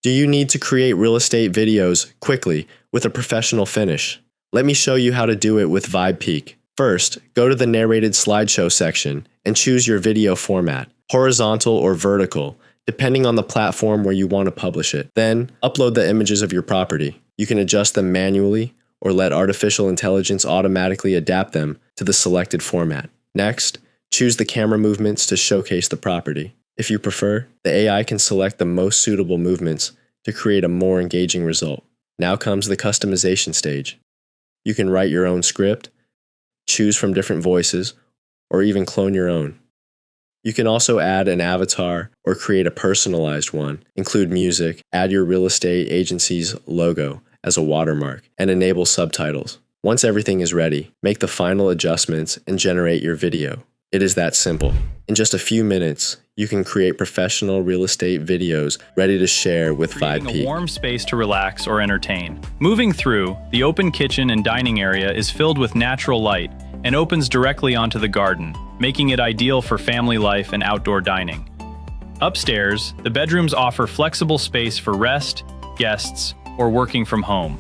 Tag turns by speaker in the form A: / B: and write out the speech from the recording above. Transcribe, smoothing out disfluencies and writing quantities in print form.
A: Do you need to create real estate videos quickly with a professional finish? Let me show you how to do it with Vibepeak. First, go to the Narrated slideshow section and choose your video format, horizontal or vertical, depending on the platform where you want to publish it. Then, upload the images of your property. You can adjust them manually or let artificial intelligence automatically adapt them to the selected format. Next, choose the camera movements to showcase the property. If you prefer, the AI can select the most suitable movements to create a more engaging result. Now comes the customization stage. You can write your own script, choose from different voices, or even clone your own. You can also add an avatar or create a personalized one, include music, add your real estate agency's logo as a watermark, and enable subtitles. Once everything is ready, make the final adjustments and generate your video. It is that simple. In just a few minutes, you can create professional real estate videos ready to share with Vibepeak.
B: Creating a warm space to relax or entertain. Moving through, the open kitchen and dining area is filled with natural light and opens directly onto the garden, making it ideal for family life and outdoor dining. Upstairs, the bedrooms offer flexible space for rest, guests, or working from home.